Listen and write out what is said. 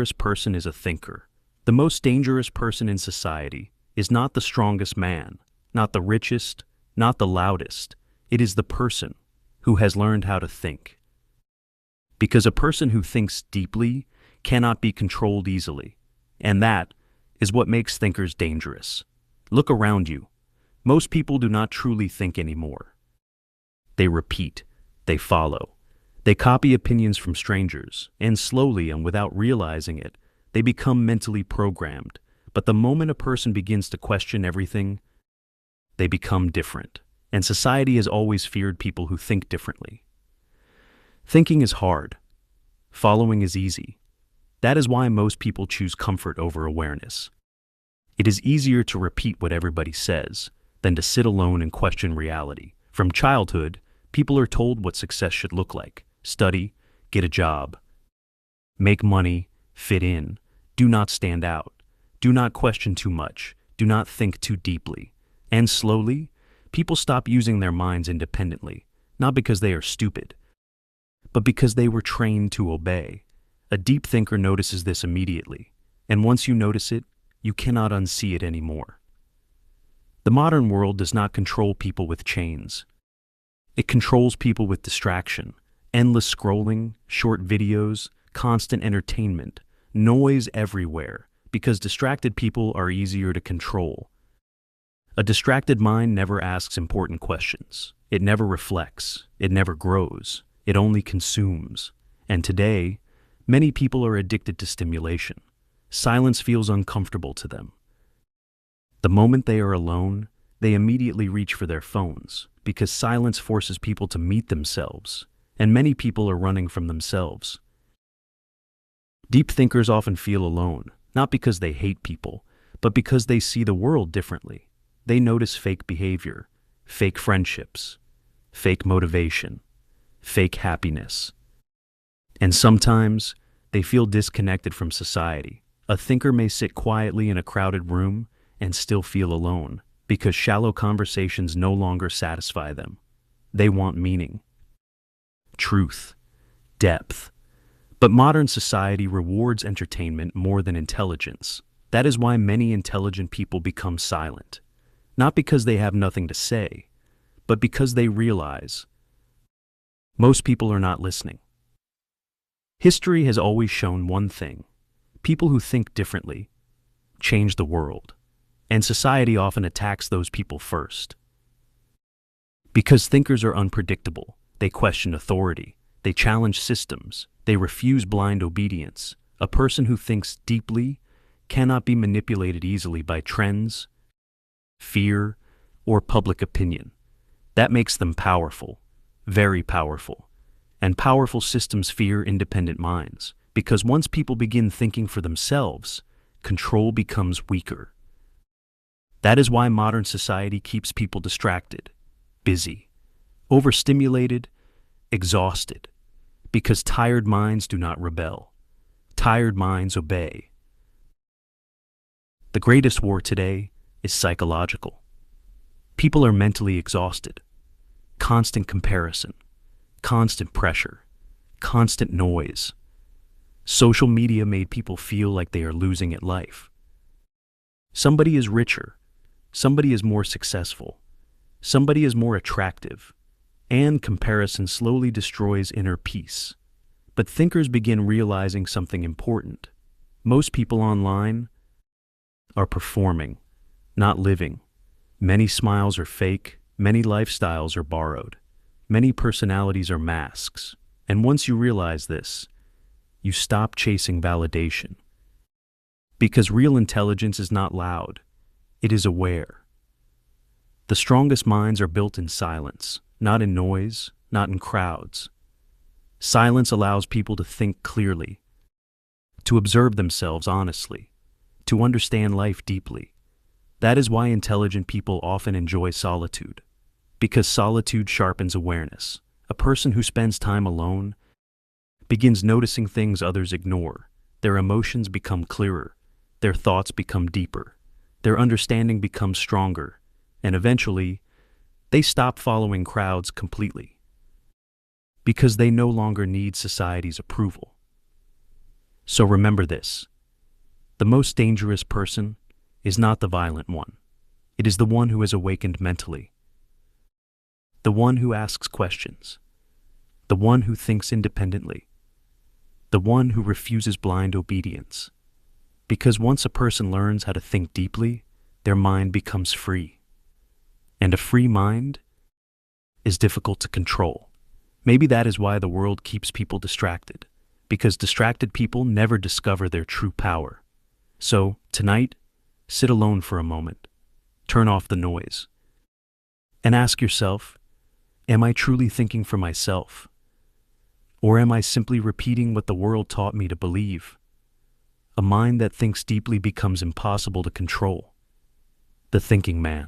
dangerous person is a thinker. The most dangerous person in society is not the strongest man, not the richest, not the loudest. It is the person who has learned how to think. Because a person who thinks deeply cannot be controlled easily. And that is what makes thinkers dangerous. Look around you. Most people do not truly think anymore. They repeat, they follow, they copy opinions from strangers, and slowly and without realizing it, they become mentally programmed. But the moment a person begins to question everything, they become different. And society has always feared people who think differently. Thinking is hard. Following is easy. That is why most people choose comfort over awareness. It is easier to repeat what everybody says than to sit alone and question reality. From childhood, people are told what success should look like. Study, get a job, make money, fit in, do not stand out, do not question too much, do not think too deeply. And slowly, people stop using their minds independently, not because they are stupid, but because they were trained to obey. A deep thinker notices this immediately, and once you notice it, you cannot unsee it anymore. The modern world does not control people with chains. It controls people with distraction, endless scrolling, short videos, constant entertainment, noise everywhere, because distracted people are easier to control. A distracted mind never asks important questions. It never reflects. It never grows. It only consumes. And today, many people are addicted to stimulation. Silence feels uncomfortable to them. The moment they are alone, they immediately reach for their phones, because silence forces people to meet themselves, and many people are running from themselves. Deep thinkers often feel alone, not because they hate people, but because they see the world differently. They notice fake behavior, fake friendships, fake motivation, fake happiness. And sometimes, they feel disconnected from society. A thinker may sit quietly in a crowded room and still feel alone, because shallow conversations no longer satisfy them. They want meaning, truth, depth. But modern society rewards entertainment more than intelligence. That is why many intelligent people become silent. Not because they have nothing to say, but because they realize most people are not listening. History has always shown one thing: people who think differently change the world, and society often attacks those people first. Because thinkers are unpredictable, they question authority, they challenge systems, they refuse blind obedience. A person who thinks deeply cannot be manipulated easily by trends, fear, or public opinion. That makes them powerful, very powerful. And powerful systems fear independent minds, because once people begin thinking for themselves, control becomes weaker. That is why modern society keeps people distracted, busy, overstimulated, exhausted, because tired minds do not rebel. Tired minds obey. The greatest war today is psychological. People are mentally exhausted. Constant comparison, constant pressure, constant noise. Social media made people feel like they are losing at life. Somebody is richer, somebody is more successful, somebody is more attractive, and comparison slowly destroys inner peace. But thinkers begin realizing something important. Most people online are performing, not living. Many smiles are fake, many lifestyles are borrowed, many personalities are masks. And once you realize this, you stop chasing validation. Because real intelligence is not loud, it is aware. The strongest minds are built in silence, not in noise, not in crowds. Silence allows people to think clearly, to observe themselves honestly, to understand life deeply. That is why intelligent people often enjoy solitude, because solitude sharpens awareness. A person who spends time alone begins noticing things others ignore. Their emotions become clearer, their thoughts become deeper, their understanding becomes stronger, and eventually, they stop following crowds completely, because they no longer need society's approval. So remember this. The most dangerous person is not the violent one. It is the one who has awakened mentally. The one who asks questions. The one who thinks independently. The one who refuses blind obedience. Because once a person learns how to think deeply, their mind becomes free. And a free mind is difficult to control. Maybe that is why the world keeps people distracted, because distracted people never discover their true power. So, tonight, sit alone for a moment, turn off the noise, and ask yourself, am I truly thinking for myself? Or am I simply repeating what the world taught me to believe? A mind that thinks deeply becomes impossible to control. The thinking man.